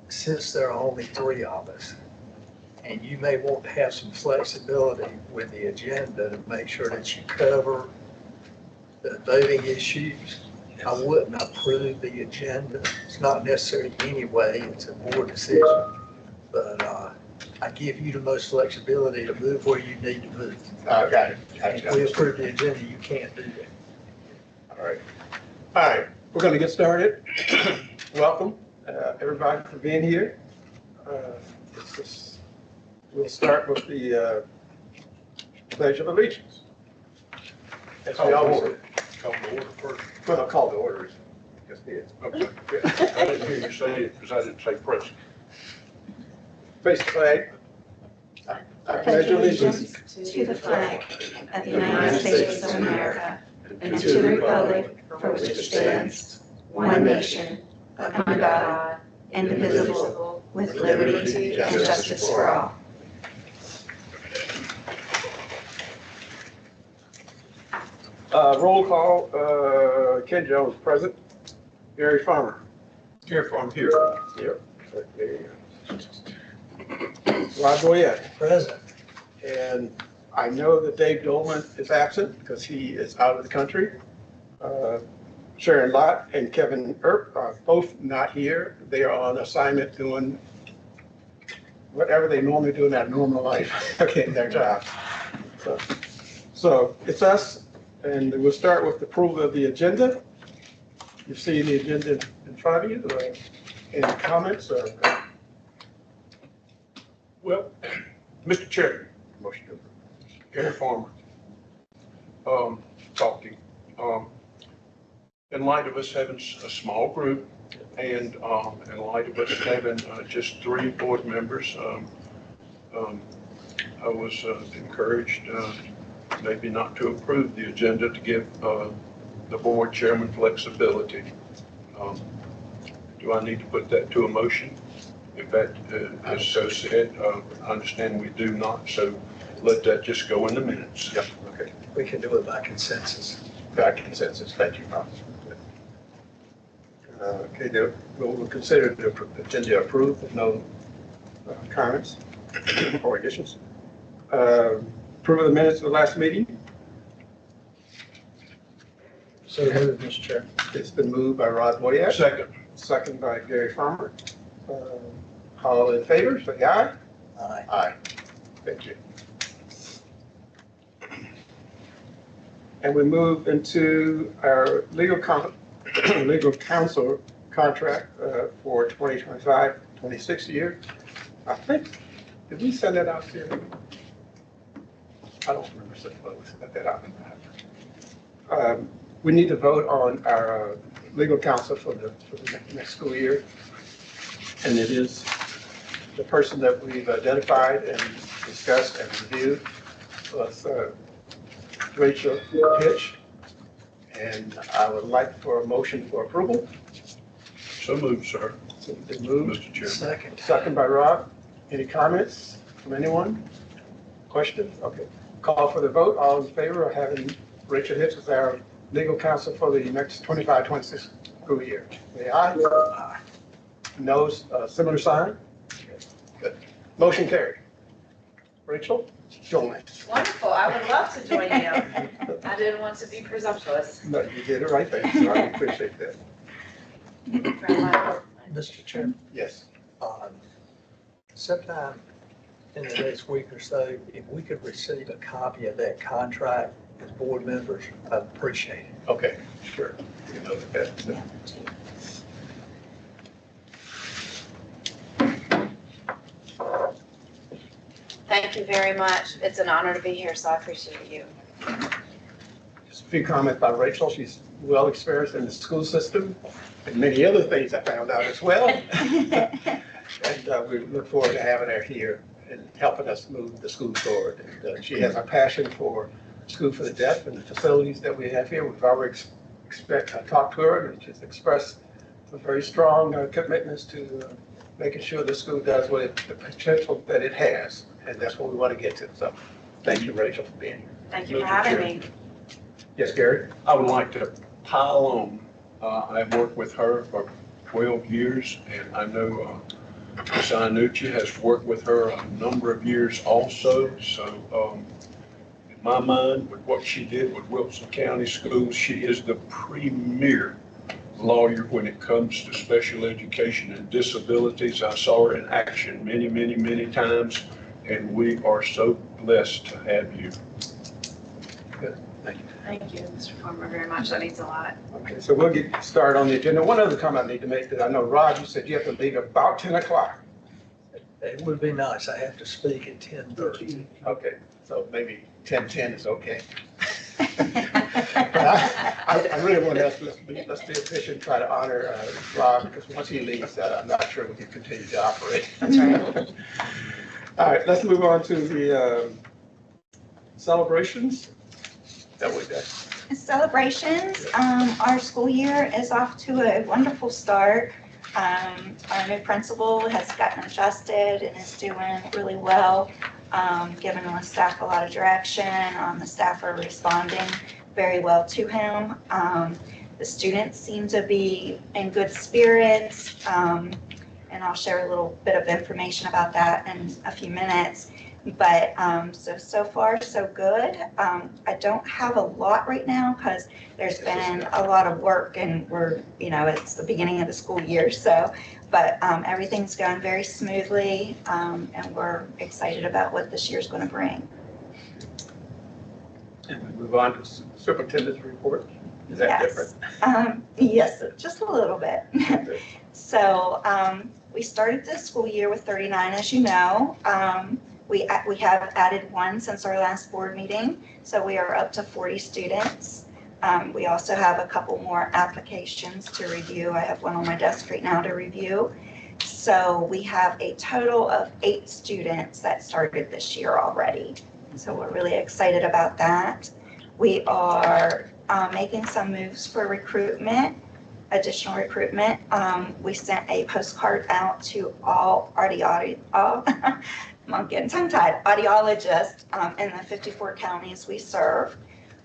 since there are only three of us, and you may want to have some flexibility with the agenda to make sure that you cover the voting issues, I wouldn't approve the agenda. It's not necessary anyway, it's a board decision. But I give you the most flexibility to move where you need to move. Got it. If we approve the agenda, you can't do that. All right. All right, we're going to get started. Welcome, everybody, for being here. We'll start with the Pledge of Allegiance. As we always do. Call the order first. Well, I'll call the orders. Just did. Okay. I didn't hear you say it because I didn't say press. Face the flag. I pledge allegiance to the flag of the United States of America and to the republic for which it stands, one nation, under God, indivisible, with liberty and justice for all. Roll call, Ken Jones present. Gary Farmer. Here, I'm here. Yep. There you go. Rod Boyette. Present. And I know that Dave Dolman is absent because he is out of the country. Sharon Lott and Kevin Earp are both not here. They are on assignment doing whatever they normally do in their normal life, okay, in their job. So it's us, and we'll start with the approval of the agenda. You've seen the agenda in front of you. Any comments or? Well, Mr. Chairman, Motion to approve. Gary Farmer, talking. In light of us having a small group and in light of us having just 3 board members, I was encouraged maybe not to approve the agenda to give the board chairman flexibility. Do I need to put that to a motion? If that is so said, I understand we do not, so let that just go in the minutes. Yep, okay. We can do it by consensus. By consensus, thank you, Bob. Okay, we'll consider the agenda approved with no comments or additions. Approve of the minutes of the last meeting. So moved, Mr. Chair. It's been moved by Rod Boyette. Second. Second by Gary Farmer. All in favor, say aye. Aye. Aye. Thank you. And we move into our legal counsel contract for 2025-26 year. I think, did we send that out to you? I don't remember sending that out. We need to vote on our legal counsel for the next school year. And it is the person that we've identified and discussed and reviewed was Rachel Hitch. And I would like for a motion for approval. So moved, sir. So it's been moved. Mr. Chairman. Second. Second by Rob. Any comments from anyone? Questions? Okay. Call for the vote. All in favor of having Rachel Hitch as our legal counsel for the next 25-26 school year? Say aye. Aye. No, similar sign? Good. Motion carried. Rachel, join me. Wonderful, I would love to join you. I didn't want to be presumptuous. No, you did it right there, so I appreciate that. Mr. Chairman, Yes. sometime in the next week or so, if we could receive a copy of that contract as board members, I'd appreciate it. Okay, sure. You know that. Thank you very much. It's an honor to be here, so I appreciate you. Just a few comments by Rachel. She's well experienced in the school system and many other things I found out as well. And we look forward to having her here and helping us move the school forward. And she has a passion for School for the Deaf and the facilities that we have here. We've already talked to her, and she's expressed some very strong commitments to making sure the school does the potential that it has. And that's what we want to get to. So thank you, Rachel, for being here. Thank you for having me. Yes, Gary? I would like to pile on. I've worked with her for 12 years, and I know Ms. Iannucci has worked with her a number of years also. So in my mind, with what she did with Wilson County Schools, she is the premier lawyer when it comes to special education and disabilities. I saw her in action many, many, many times, and we are so blessed to have you. Good, thank you. Thank you, Mr. Former, very much. That means a lot. Okay, so we'll get started on the agenda. One other comment I need to make, that I know, Rod, you said you have to leave about 10 o'clock. It would be nice. I have to speak at 10:30. Okay, so maybe 10:10 is okay. But I really want to ask, let's be efficient, and try to honor Rob, because once he leaves, I'm not sure we can continue to operate. That's right. All right, let's move on to the celebrations. That way, guys. Celebrations, our school year is off to a wonderful start. Our new principal has gotten adjusted and is doing really well, giving the staff a lot of direction. The staff are responding very well to him. The students seem to be in good spirits, and I'll share a little bit of information about that in a few minutes. But so far, so good. I don't have a lot right now because there's been a lot of work and it's the beginning of the school year. So, but everything's going very smoothly, and we're excited about what this year's going to bring. And we move on to superintendent's report. Is that different? Yes, just a little bit. So we started this school year with 39, as you know. We have added one since our last board meeting, so we are up to 40 students. We also have a couple more applications to review. I have one on my desk right now to review. So we have a total of 8 students that started this year already. So we're really excited about that. We are making some moves for recruitment, additional recruitment. We sent a postcard out to all I'm getting tongue-tied, audiologists in the 54 counties we serve.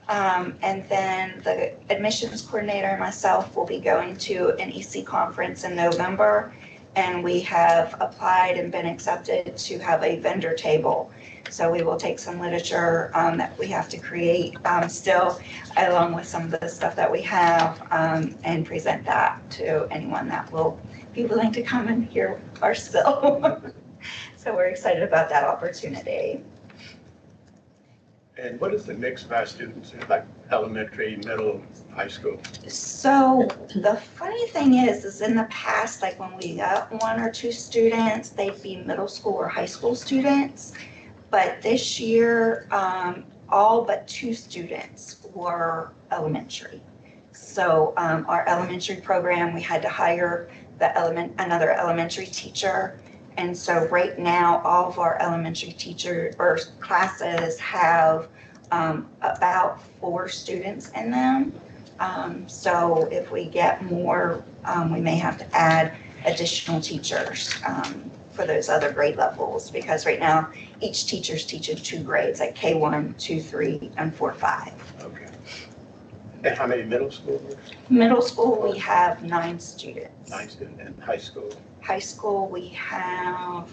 And then the admissions coordinator and myself will be going to an EC conference in November. And we have applied and been accepted to have a vendor table. So we will take some literature that we have to create still, along with some of the stuff that we have, and present that to anyone that will be willing to come and hear our spill. So we're excited about that opportunity. And what is the mix of our students, like elementary, middle, high school? So the funny thing is in the past, like when we got 1 or 2 students, they'd be middle school or high school students. But this year, all but 2 students were elementary. So our elementary program, we had to hire another elementary teacher. And so right now, all of our elementary teacher or classes have about 4 students in them. So if we get more, we may have to add additional teachers for those other grade levels, because right now each teacher's teaching 2 grades, like K1, 2, 3, and 4, 5. Okay. And how many middle schoolers? Middle school, we have 9 students. 9 students. And high school? High school, we have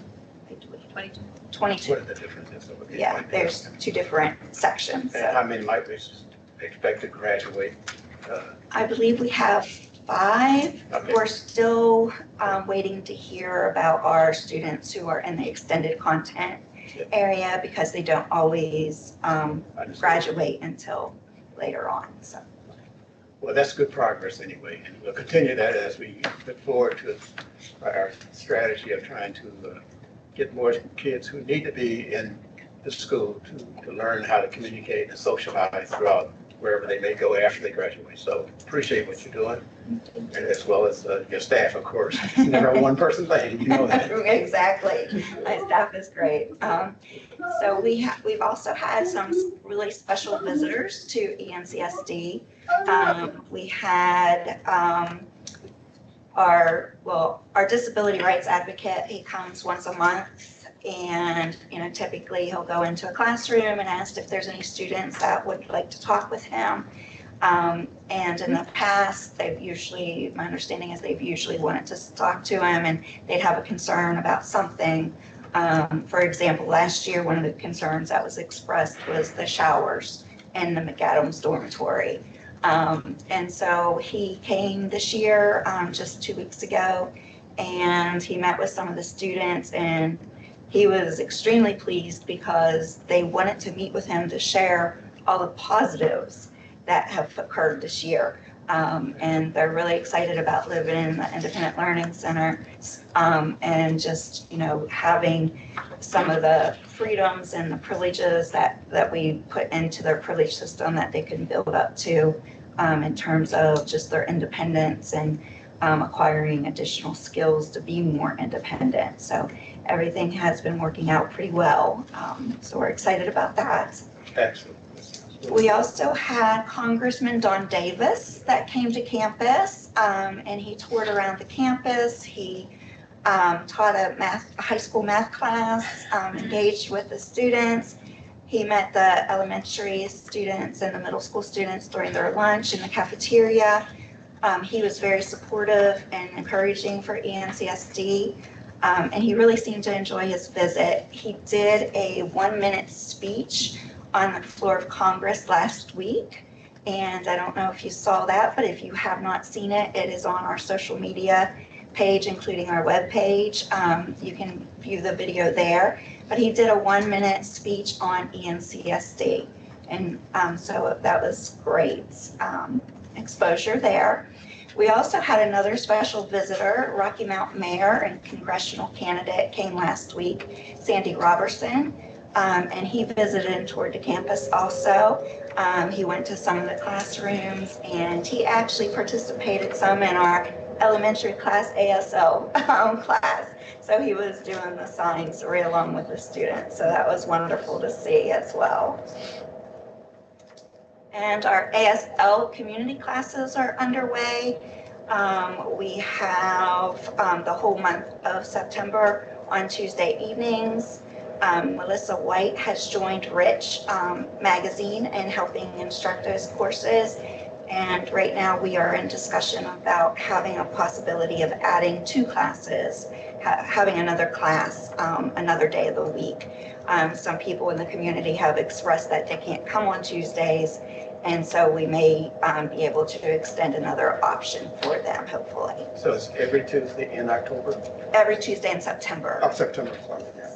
22. What are the differences? Yeah, there's 2 different sections. And how many might we expect to graduate? I believe we have 5. Okay. We're still waiting to hear about our students who are in the extended content area, because they don't always graduate until later on. So. Well, that's good progress anyway, and we'll continue that as we look forward to our strategy of trying to get more kids who need to be in the school to learn how to communicate and socialize throughout wherever they may go after they graduate. So appreciate what you're doing, and as well as your staff, of course. It's never a one-person thing, you know that. Exactly. My staff is great. So we've also had some really special visitors to ENCSD. We had our disability rights advocate. He comes once a month, and typically he'll go into a classroom and ask if there's any students that would like to talk with him. And in the past, my understanding is they've usually wanted to talk to him and they'd have a concern about something. For example, last year, one of the concerns that was expressed was the showers in the McAdams dormitory. And so he came this year, just 2 weeks ago, and he met with some of the students, and he was extremely pleased because they wanted to meet with him to share all the positives that have occurred this year. And they're really excited about living in the Independent Learning Center, and just, having some of the freedoms and the privileges that we put into their privilege system that they can build up to, in terms of just their independence and acquiring additional skills to be more independent. So everything has been working out pretty well. So we're excited about that. Excellent. We also had Congressman Don Davis that came to campus, and he toured around the campus. He taught a high school math class, engaged with the students. He met the elementary students and the middle school students during their lunch in the cafeteria. He was very supportive and encouraging for ENCSD, and he really seemed to enjoy his visit. He did a 1-minute speech on the floor of Congress last week, and I don't know if you saw that, but if you have not seen it, it is on our social media page, including our webpage. You can view the video there, but he did a 1-minute speech on ENCSD, and so that was great exposure there. We also had another special visitor, Rocky Mount Mayor and congressional candidate came last week, Sandy Robertson. And he visited and toured the campus also. He went to some of the classrooms, and he actually participated some in our elementary class ASL class. So he was doing the signs right along with the students. So that was wonderful to see as well. And our ASL community classes are underway. We have the whole month of September on Tuesday evenings. Melissa White has joined Rich magazine in helping instruct those courses. And right now we are in discussion about having a possibility of adding 2 classes, having another class another day of the week. Some people in the community have expressed that they can't come on Tuesdays, and so we may be able to extend another option for them, hopefully. So it's every Tuesday in October? Every Tuesday in September. Of September, sorry, yeah.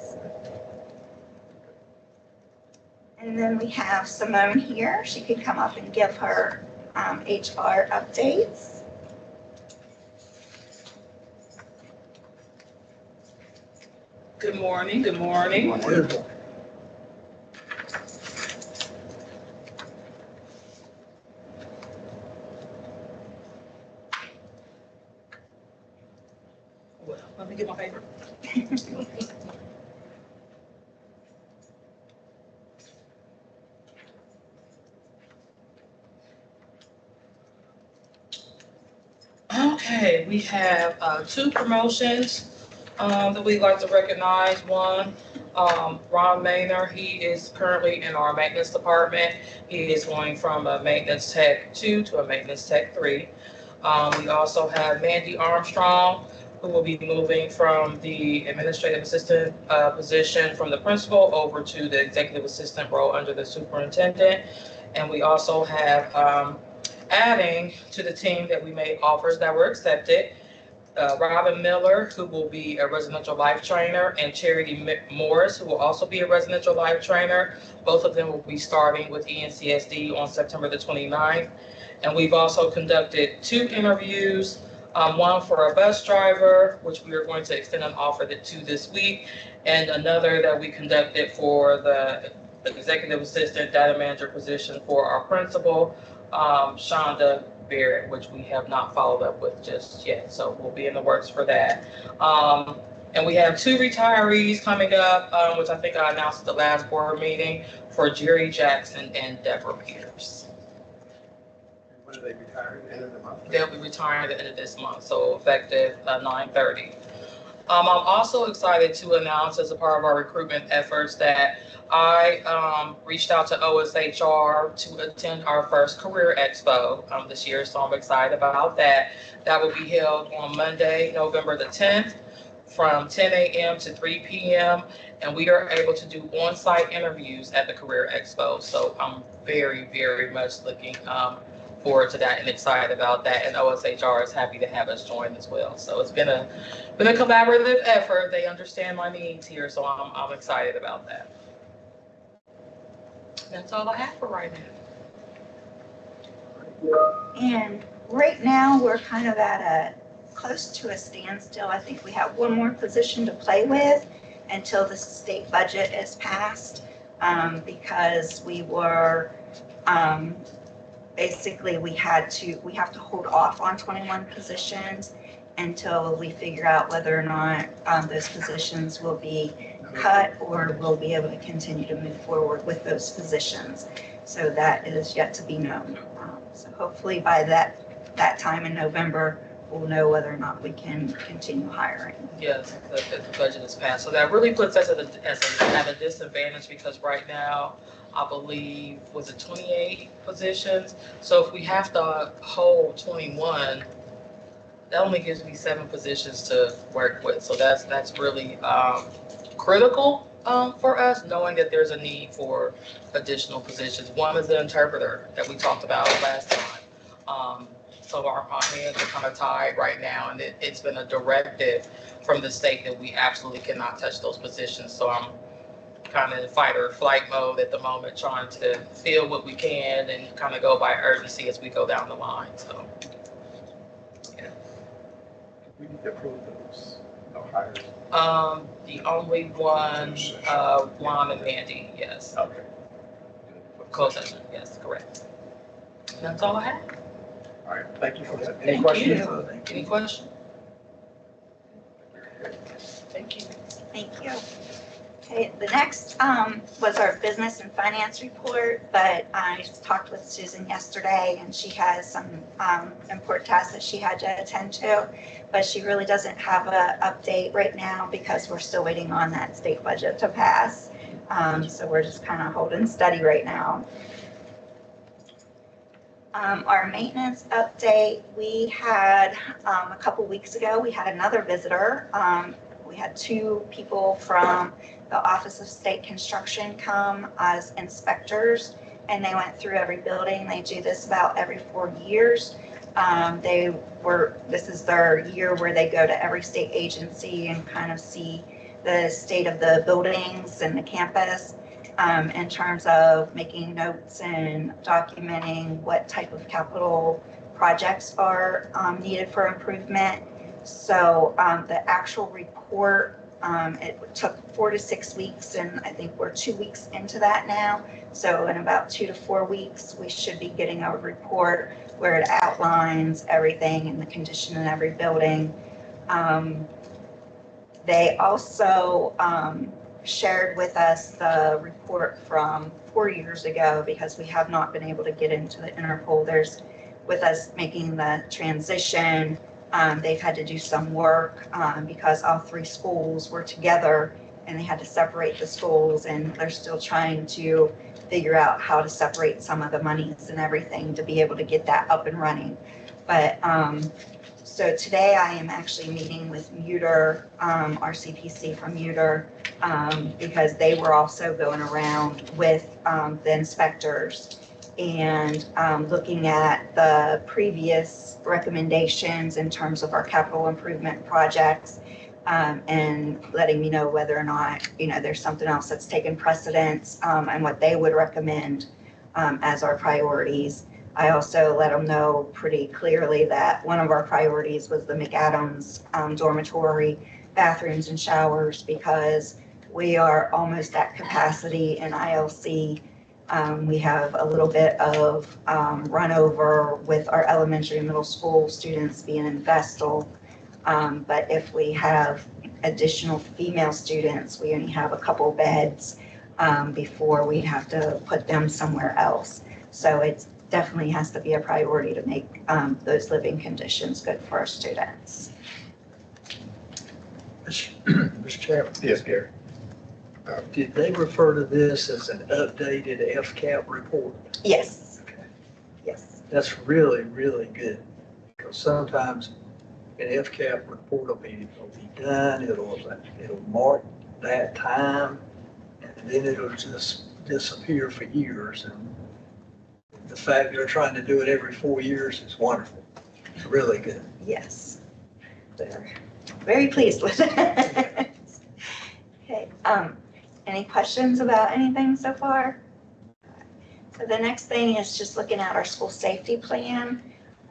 And then we have Simone here. She could come up and give her HR updates. Good morning, good morning. Wonderful. Well, let me get my paper. Okay, we have 2 promotions that we'd like to recognize. One, Ron Maynor, he is currently in our maintenance department. He is going from a maintenance tech 2 to a maintenance tech 3. We also have Mandy Armstrong, who will be moving from the administrative assistant position from the principal over to the executive assistant role under the superintendent. And we also have adding to the team that we made offers that were accepted, Robin Miller, who will be a residential life trainer, and Charity Morris, who will also be a residential life trainer. Both of them will be starting with ENCSD on September the 29th. And we've also conducted 2 interviews, one for a bus driver, which we are going to extend an offer to this week, and another that we conducted for the executive assistant data manager position for our principal, Shonda Barrett, which we have not followed up with just yet. So we'll be in the works for that. And we have 2 retirees coming up, which I think I announced at the last board meeting, for Jerry Jackson and Deborah Peters. When are they retiring? End of the month? They'll be retiring at the end of this month, so effective 9/30. I'm also excited to announce, as a part of our recruitment efforts, that I reached out to OSHR to attend our first career expo this year, so I'm excited about that. That will be held on Monday, November the 10th, from 10 a.m. to 3 p.m. And we are able to do on-site interviews at the career expo. So I'm very, very much looking forward to that and excited about that. And OSHR is happy to have us join as well. So it's been a collaborative effort. They understand my needs here, so I'm excited about that. That's all I have for right now. And right now, we're kind of at close to a standstill. I think we have one more position to play with until the state budget is passed, because we were, basically we have to hold off on 21 positions until we figure out whether or not those positions will be cut or we'll be able to continue to move forward with those positions. So that is yet to be known. So hopefully by that time in November, we'll know whether or not we can continue hiring. Yes, the budget is passed. So that really puts us at a disadvantage because right now, I believe, was it 28 positions? So if we have to hold 21, that only gives me 7 positions to work with. So that's really critical for us, knowing that there's a need for additional positions. One is the interpreter that we talked about last time. So our hands are kind of tied right now, and it's been a directive from the state that we absolutely cannot touch those positions. So I'm kind of in fight or flight mode at the moment, trying to fill what we can and kind of go by urgency as we go down the line. So, yeah. We need to approve those hires. The only one, Juan and Mandy, yes. Okay. Closed session, yes, correct. And that's all I have. All right, thank you for that. Any Thank questions? you. Any questions? Thank you. Thank you. Okay, the next was our business and finance report, but I talked with Susan yesterday and she has some important tasks that she had to attend to, but she really doesn't have an update right now because we're still waiting on that state budget to pass. So we're just kind of holding steady right now. Our maintenance update, we had a couple weeks ago, we had another visitor. We had 2 people from the Office of State Construction come as inspectors, and they went through every building. They do this about every 4 years. This is their year where they go to every state agency and kind of see the state of the buildings and the campus. In terms of making notes and documenting what type of capital projects are needed for improvement. So the actual report, it took 4 to 6 weeks, and I think we're 2 weeks into that now. So in about 2 to 4 weeks, we should be getting a report where it outlines everything and the condition in every building. They also shared with us the report from 4 years ago because we have not been able to get into the interfolders with us making the transition. They've had to do some work because all 3 schools were together and they had to separate the schools, and they're still trying to figure out how to separate some of the monies and everything to be able to get that up and running. But so today I am actually meeting with Muter, our CPC from Muter, because they were also going around with the inspectors and looking at the previous recommendations in terms of our capital improvement projects, and letting me know whether or not, there's something else that's taken precedence, and what they would recommend as our priorities. I also let them know pretty clearly that one of our priorities was the McAdams dormitory bathrooms and showers, because we are almost at capacity in ILC. We have a little bit of run over with our elementary and middle school students being in Vestal. But if we have additional female students, we only have a couple beds before we have to put them somewhere else. So it definitely has to be a priority to make those living conditions good for our students. Mr. Chairman. Yes, Gary. Did they refer to this as an updated FCAP report? Yes, yes. That's really, really good. Because sometimes an FCAP report will be done, it'll mark that time, and then it'll just disappear for years. And the fact they're trying to do it every 4 years is wonderful. It's really good. Yes. They're very pleased with it. Okay, any questions about anything so far? So the next thing is just looking at our school safety plan.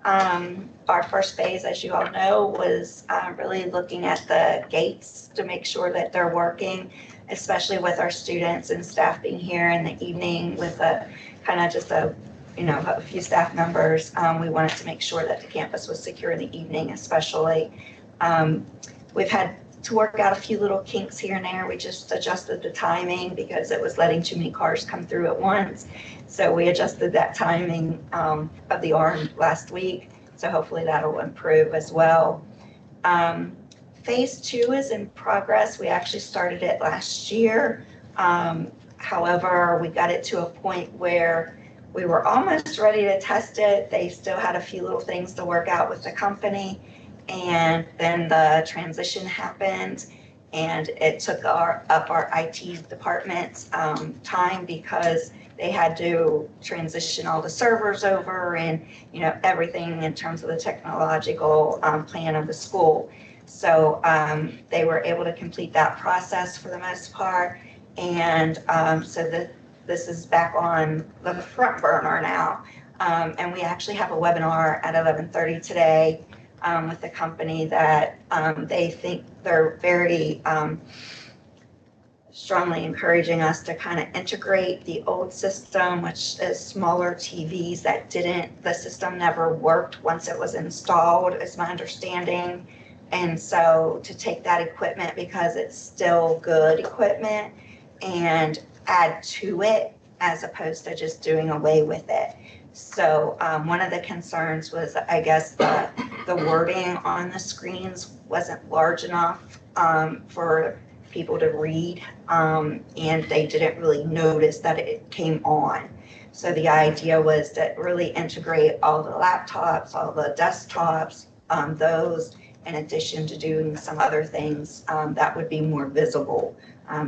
Our first phase, as you all know, was really looking at the gates to make sure that they're working, especially with our students and staff being here in the evening with a kind of just a few staff members. We wanted to make sure that the campus was secure in the evening, especially. We've had to work out a few little kinks here and there. We just adjusted the timing because it was letting too many cars come through at once. So we adjusted that timing of the arm last week. So hopefully that'll improve as well. Phase 2 is in progress. We actually started it last year. However, we got it to a point where we were almost ready to test it. They still had a few little things to work out with the company. And then the transition happened, and it took up our IT department's time because they had to transition all the servers over and everything in terms of the technological plan of the school. So they were able to complete that process for the most part, and so this is back on the front burner now. And we actually have a webinar at 11:30 today with the company that they think they're very strongly encouraging us to kind of integrate the old system, which is smaller TVs the system never worked once it was installed, is my understanding. And so to take that equipment, because it's still good equipment, and add to it as opposed to just doing away with it. So one of the concerns was, I guess, the wording on the screens wasn't large enough for people to read, and they didn't really notice that it came on. So the idea was to really integrate all the laptops, all the desktops, those, in addition to doing some other things that would be more visible,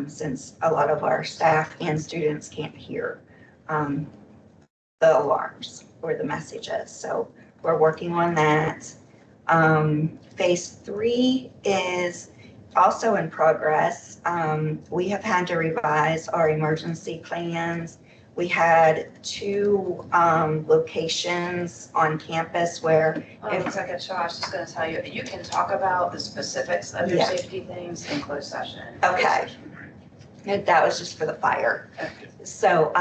since a lot of our staff and students can't hear the alarms or the messages. So we're working on that. Phase 3 is also in progress. We have had to revise our emergency plans. We had 2 locations on campus where One second, Shaw, I was just gonna tell you, you can talk about the specifics of your Yeah. safety things in closed session. Okay. That was just for the fire. Okay. So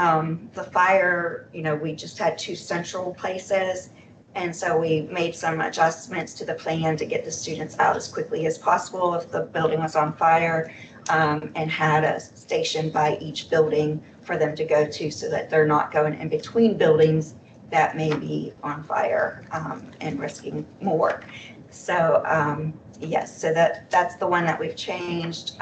the fire, we just had 2 central places. And so we made some adjustments to the plan to get the students out as quickly as possible if the building was on fire, and had a station by each building for them to go to so that they're not going in between buildings that may be on fire and risking more. So yes, so that's the one that we've changed.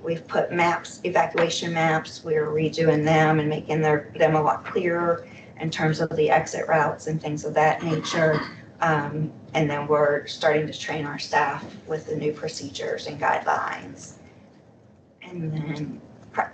We've put maps, evacuation maps. We're redoing them and making them a lot clearer in terms of the exit routes and things of that nature. And then we're starting to train our staff with the new procedures and guidelines. And then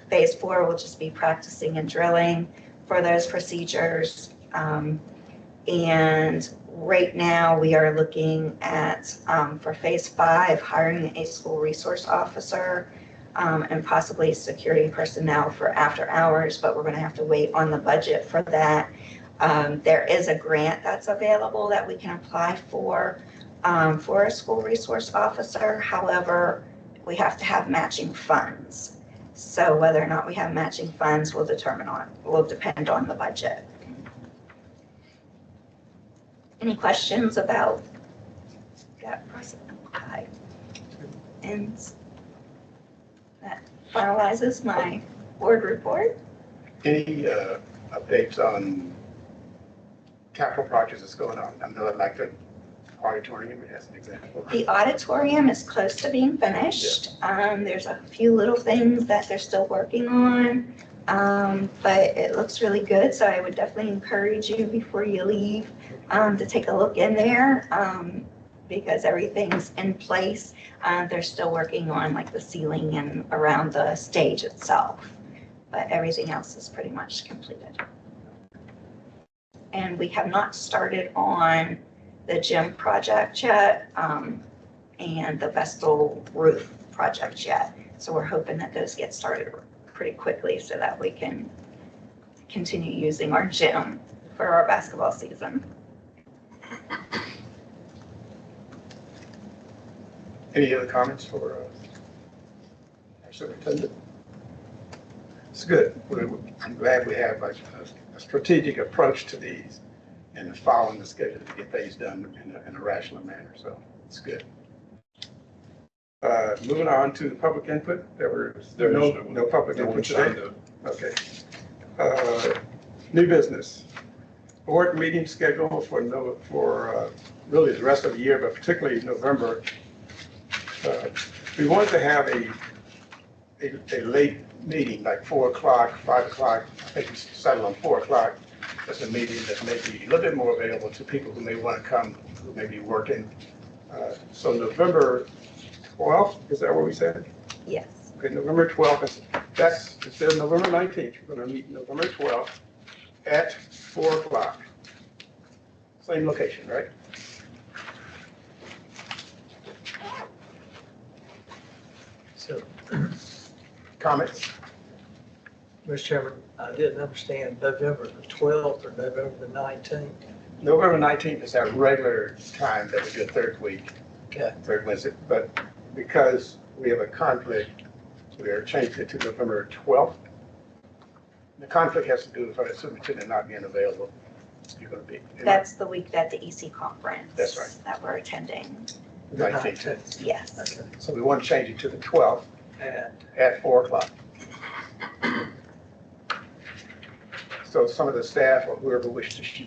phase 4 will just be practicing and drilling for those procedures. And right now we are looking at, for phase 5, hiring a school resource officer, and possibly security personnel for after hours, but we're going to have to wait on the budget for that. There is a grant that's available that we can apply for a school resource officer. However, we have to have matching funds. So whether or not we have matching funds will depend on the budget. Any questions about that process? Okay. And that finalizes my board report. Any updates on capital projects that's going on? I know I'd like to auditorium as an example? The auditorium is close to being finished. There's a few little things that they're still working on, but it looks really good. So I would definitely encourage you before you leave to take a look in there because everything's in place. They're still working on like the ceiling and around the stage itself, but everything else is pretty much completed. And we have not started on the gym project yet, and the Vestal roof project yet. So we're hoping that those get started pretty quickly so that we can continue using our gym for our basketball season. Any other comments for our superintendent? It's good. I'm glad we have a strategic approach to these and following the schedule to get things done in a rational manner. So it's good. Moving on to public input. There is no public input today. Okay. New business. Board meeting schedule for really the rest of the year, but particularly November. We wanted to have a late meeting, like 4 o'clock, 5 o'clock. I think we settled on 4 o'clock. That's a meeting that may be a little bit more available to people who may want to come, who may be working. So November 12th, is that what we said? Yes. Okay, November 12th, instead of November 19th, we're going to meet November 12th at 4 o'clock. Same location, right? So, Comments? Mr. Chairman, I didn't understand November the 12th or November the 19th. November 19th is our regular time that we do third week, Okay. third Wednesday. But because we have a conflict, we are changing it to November 12th. The conflict has to do with our superintendent not being available. You're going to be. That's the week that the EC conference. That's right. That we're attending. The 19th. Yes. Okay. So we want to change it to the 12th And at 4 o'clock. So some of the staff or whoever wishes to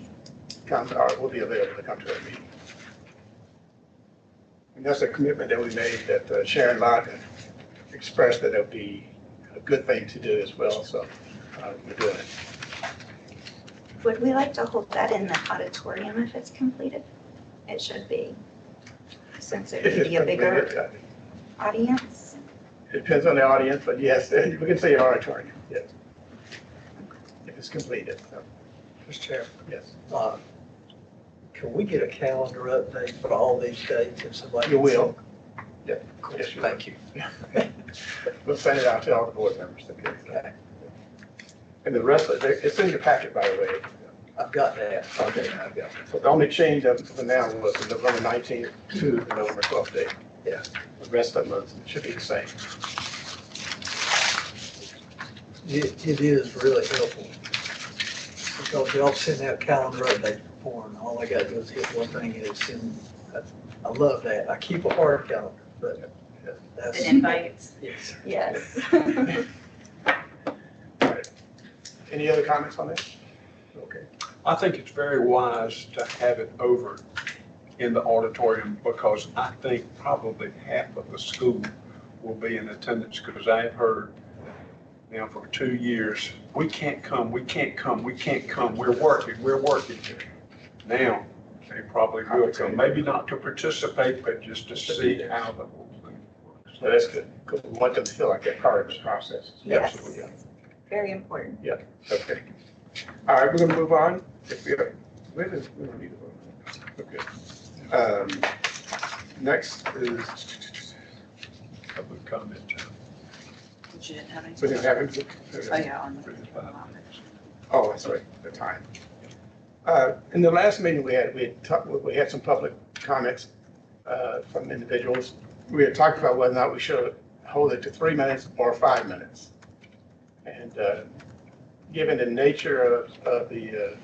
come will be available to come to that meeting. And that's a commitment that we made that Sharon Lott expressed that it would be a good thing to do as well. So we're doing it. Would we like to hold that in the auditorium if it's completed? It should be, since it would be a bigger audience. It depends on the audience, but yes, we can say auditorium, yes. If it's completed, so, Mr. Chairman, yes. Can we get a calendar update for all these dates if somebody? You will. Yeah. Yes, thank you. We'll send it out to all the board members. Okay. And the rest of it, it's in your packet, by the way. I've got that. Okay, I've got it. So the only change up to now was the November 19th to the November 12th date. Yeah. The rest of them should be the same. It is really helpful. Because y'all send out calendar update before, and all I got to do is hit one thing and it's in. I love that. I keep a hard calendar, but that's. The invites. Yes. Yes. All right. Any other comments on this? Okay. I think it's very wise to have it over in the auditorium because I think probably half of the school will be in attendance because I've heard now for 2 years, we can't come, we're working. Now, they probably will come, maybe not to participate, but just to see how the whole thing works. So that's good, because we want them to feel like they're part of the process. Yes. Absolutely. Very important. Yeah, okay. All right, we're gonna move on. If we don't need to vote. Okay. Next is Public comment. But you didn't have any. we didn't have it. Oh, yeah, on the. Oh, that's right, the time. In the last meeting we had some public comments from individuals. We had talked about whether or not we should hold it to 3 minutes or 5 minutes. And given the nature of the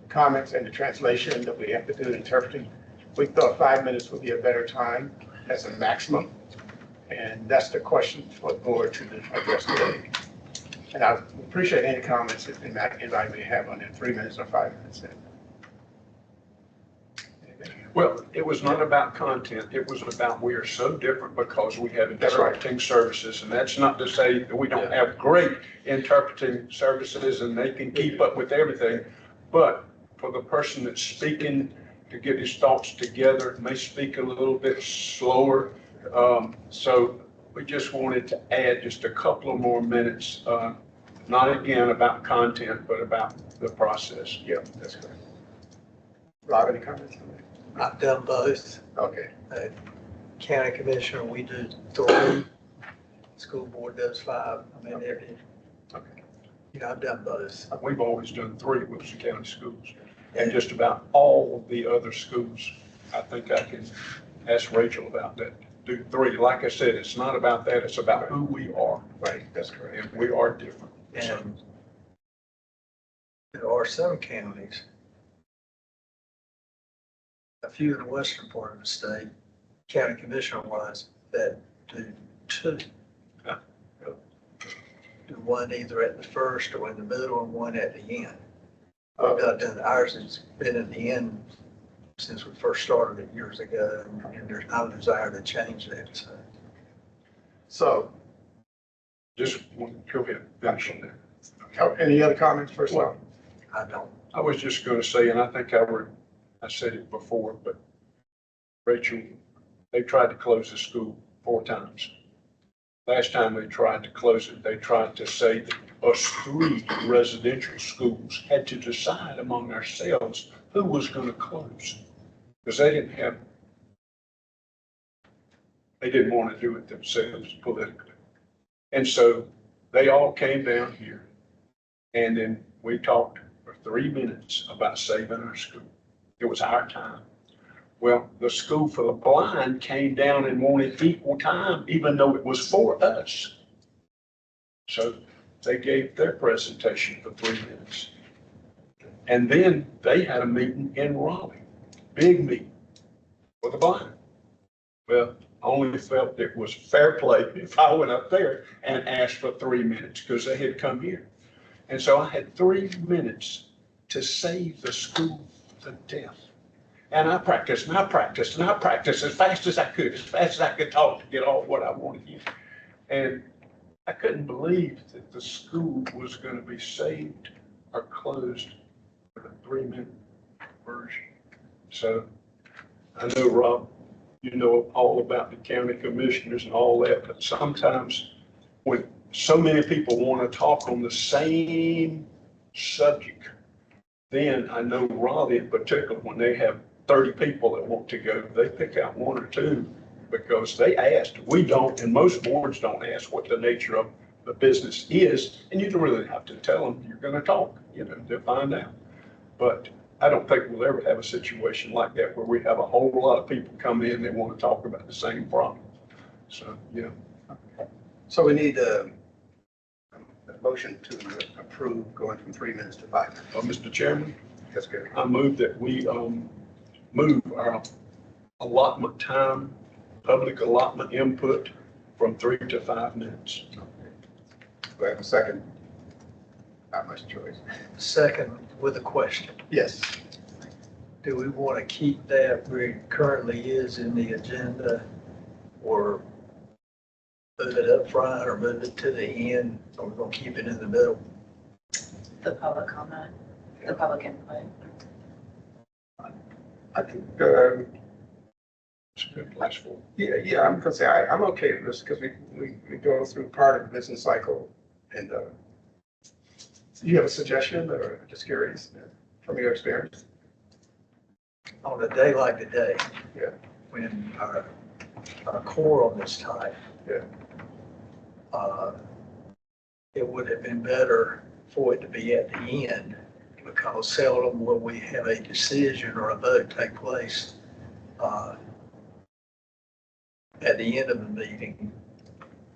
comments and the translation that we have to do interpreting, we thought 5 minutes would be a better time as a maximum. And that's the question for the board to address today. And I appreciate any comments that anybody may have on it, 3 minutes or 5 minutes. Well, it was not about content. It was about we are so different because we have That's right. interpreting services. And that's not to say that we don't have great interpreting services and they can keep up with everything. But for the person that's speaking to get his thoughts together, may speak a little bit slower. So we just wanted to add just a couple of more minutes, not again about content, but about the process. Yeah, that's correct. Rob, any comments on that? I've done both. Okay, County commissioner, we do 3. School board does 5. I mean, okay. I've done both. We've always done 3 with the county schools. And just about all of the other schools, I think I can ask Rachel about that. Do 3. Like I said, it's not about that. It's about who we are. Right, that's correct. And we are different. And there are some counties, a few in the western part of the state, county commissioner wise, that do 2. Yeah. Do one either at the first or in the middle and one at the end. We've not done ours, has been in the end since we first started it years ago, and there's no desire to change that, So, Just go ahead, finish on that. any other comments first off? I don't. I was just going to say, and I think I said it before, but Rachel, they tried to close the school 4 times. Last time they tried to close it, they tried to say that us 3 residential schools had to decide among ourselves who was going to close. Because they didn't want to do it themselves politically. And so they all came down here and then we talked for 3 minutes about saving our school. It was our time. Well, the School for the Blind came down and wanted equal time, even though it was for us. So they gave their presentation for 3 minutes. And then they had a meeting in Raleigh, big meeting for the blind. Well, I only felt it was fair play if I went up there and asked for 3 minutes because they had come here. And so I had 3 minutes to save the school to death. And I practiced and I practiced and I practiced as fast as I could talk to get all what I wanted here. And I couldn't believe that the school was going to be saved or closed with a 3-minute version. So I know, Rob, you know all about the county commissioners and all that, but sometimes when so many people want to talk on the same subject, then I know Raleigh in particular, when they have 30 people that want to go, they pick out 1 or 2 because they asked. We don't, and most boards don't ask what the nature of the business is, and you don't really have to tell them you're going to talk, they'll find out. But I don't think we'll ever have a situation like that where we have a whole lot of people come in that want to talk about the same problem. So, So we need a motion to approve going from 3 minutes to 5 minutes. Mr. Chairman, That's good. I move that we move our allotment time, public allotment input from 3 to 5 minutes. Do I have a second? Not much choice. Second, with a question. Yes. Do we want to keep that where it currently is in the agenda, or move it up front, or move it to the end, or we're going to keep it in the middle? The public comment, the public input. I think, It's a good place for it. yeah, I'm gonna say, I'm okay with this because we go through part of the business cycle. And do you have a suggestion, or just curious from your experience? On a day like today, Yeah. when our quorum is tight, Yeah. It would have been better for it to be at the end, because seldom will we have a decision or a vote take place at the end of the meeting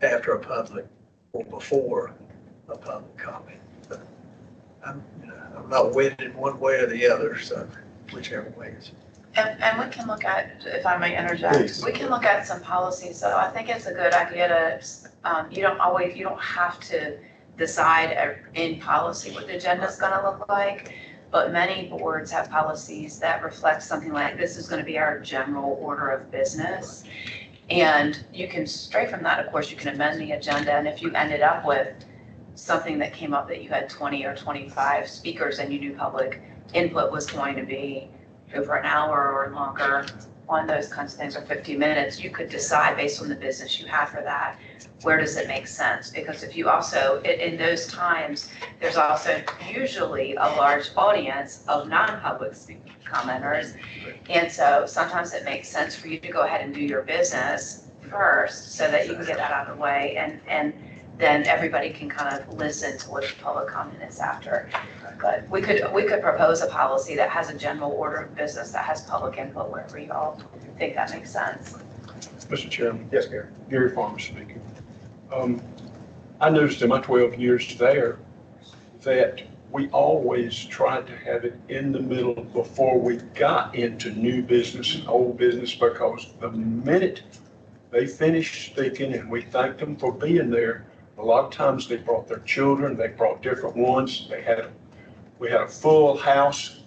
after a public or before a public comment. But I'm not wedded one way or the other, so whichever way is. And we can look at, if I may interject, Please. we can look at some policies. So I think it's a good idea to, you don't have to decide in policy what the agenda is going to look like. but many boards have policies that reflect something like, this is gonna be our general order of business. And you can, straight from that, of course, you can amend the agenda, and if you ended up with something that came up that you had 20 or 25 speakers and you knew public input was going to be over an hour or longer on those kinds of things, or 50 minutes, you could decide based on the business you have for that, where does it make sense? Because if you also, in those times, there's also usually a large audience of non-public commenters. And so sometimes it makes sense for you to go ahead and do your business first so that you can get that out of the way, and then everybody can kind of listen to what the public comment is after. But we could propose a policy that has a general order of business that has public input wherever you all think that makes sense. Mr. Chairman, Yes, Gary. Gary Farmer speaking. I noticed in my 12 years there that we always tried to have it in the middle before we got into new business and old business, because the minute they finished speaking and we thanked them for being there, a lot of times they brought their children, they brought different ones, we had a full house.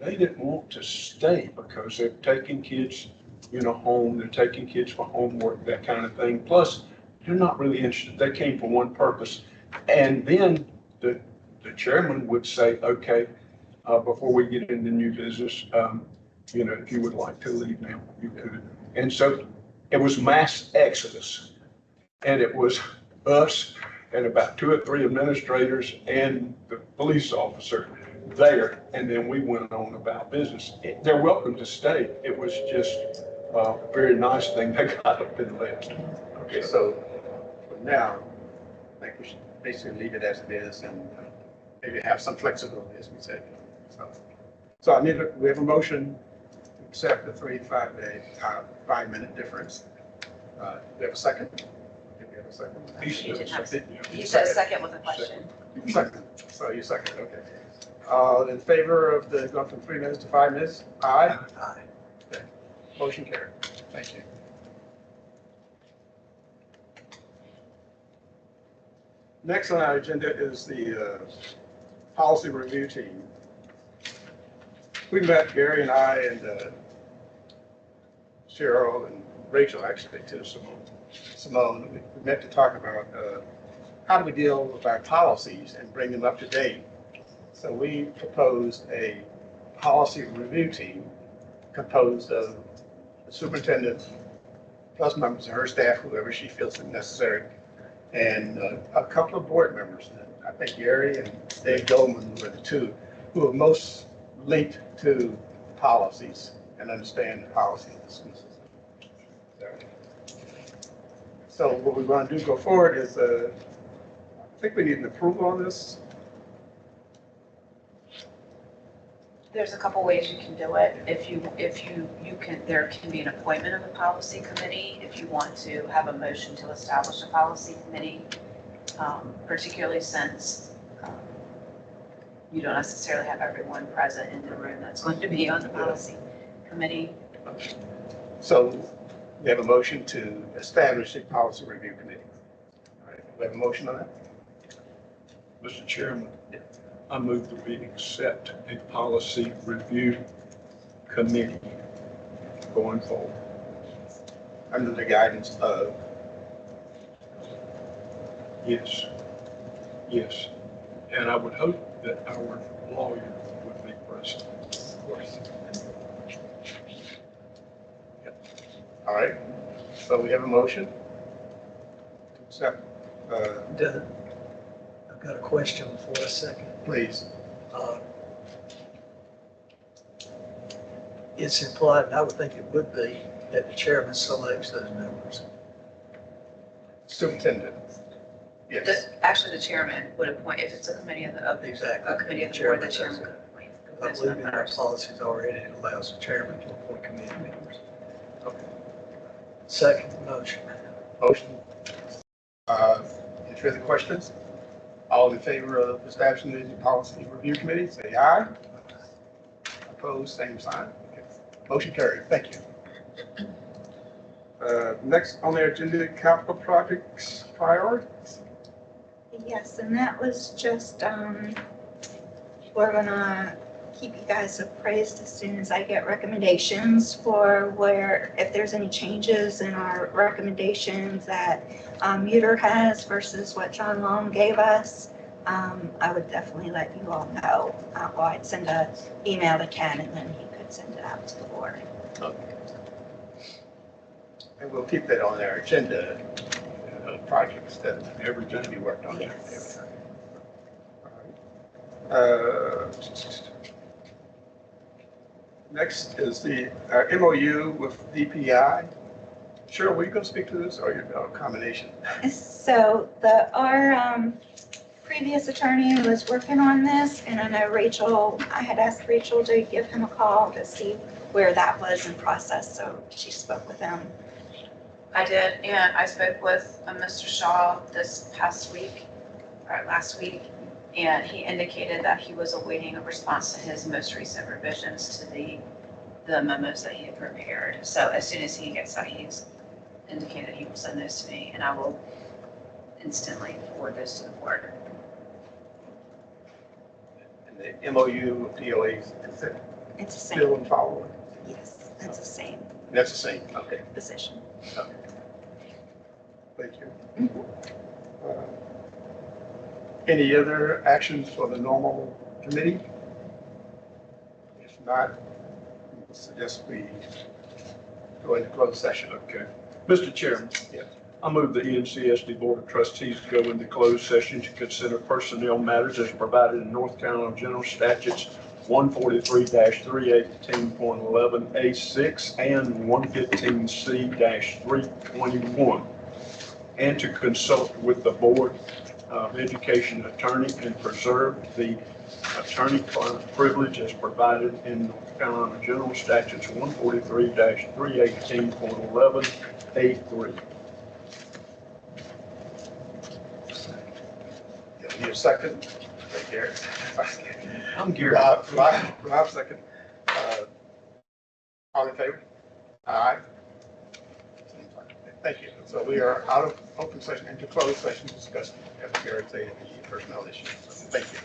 They didn't want to stay because they're taking kids, home, they're taking kids for homework, that kind of thing. Plus, they're not really interested. They came for one purpose. And then the chairman would say, okay, before we get into new business, if you would like to leave now, you could. And so it was mass exodus. And it was us and about 2 or 3 administrators and the police officer there. And then we went on about business. They're welcome to stay. It was just a very nice thing they got up and left. Okay, so for now, I think we should basically leave it as it is and maybe have some flexibility, as we said. So we have a motion to accept the 3 to 5 day, 5-minute difference. Do we have a second? Do we have a second? You said a second with a question. Second. So you second, okay. In favor of the going from 3 minutes to 5 minutes? Aye. Aye. Okay. Motion carried. Thank you. Next on our agenda is the policy review team. We met, Gary and I and Cheryl and Rachel, actually, too, Simone. We met to talk about how do we deal with our policies and bring them up to date. So we proposed a policy review team composed of the superintendent plus members of her staff, whoever she feels necessary, and a couple of board members. I think Gary and Dave Goldman were the 2 who are most linked to policies and understand the policy of the school system. So what we're going to do go forward is, I think we need an approval on this. There's a couple ways you can do it. If you can, there can be an appointment of a policy committee if you want to have a motion to establish a policy committee, particularly since you don't necessarily have everyone present in the room that's going to be on the policy committee. So we have a motion to establish a policy review committee. All right, we have a motion on that? Mr. Chairman, I move that we accept a policy review committee going forward. Under the guidance of? Yes. And I would hope that our lawyer would be present. Of course. All right, so we have a motion to accept. I've got a question for a second. Please. It's implied, and I would think it would be, that the chairman selects those members. Superintendent. Yes. Actually, the chairman would appoint, if it's a committee of the Exactly. a committee of the board, the chairman would appoint I those believe in our members. policies already, it allows the chairman to appoint committee members. Okay. Second motion. Motion. Any further questions? All in favor of establishing the policy review committee, say aye. Opposed, same sign. Okay. Motion carried. Thank you. Next on the agenda, capital projects priorities. Yes, and that was just we're gonna keep you guys appraised as soon as I get recommendations for where, if there's any changes in our recommendations that Muter has versus what John Long gave us. I would definitely let you all know. Well, I'd send an email to Ken and then he could send it out to the board. And we'll keep that on our agenda, projects that Every need to be worked on. Yes. Next is the MOU with DPI. Cheryl, were you going to speak to this or your combination? So our previous attorney was working on this, and I know Rachel, I had asked Rachel to give him a call to see where that was in process, so she spoke with him. I did, and I spoke with Mr. Shaw this past week, or last week, and he indicated that he was awaiting a response to his most recent revisions to the memos that he had prepared. So as soon as he gets that, he's indicated he will send those to me, and I will instantly forward those to the board. And the MOU with DOA, is it It's the same. still in follow? Yes, that's the same That's the same, okay. position. Thank you. Mhm. Any other actions for the normal committee? If not, I suggest we go into closed session. Okay. Mr. Chairman. Yes. I move the ENCSD Board of Trustees go into closed session to consider personnel matters as provided in North Carolina General Statutes 143-318.11A6 and 115C-321, and to consult with the Board of Education attorney and preserve the attorney-client privilege as provided in North Carolina General Statutes 143-318.11A3. Need a second? Right there. I'm Gary. Rob, second. All in favor? Aye. Thank you. So we are out of open session into closed session discussing, as Gary said, the personnel issues. Thank you.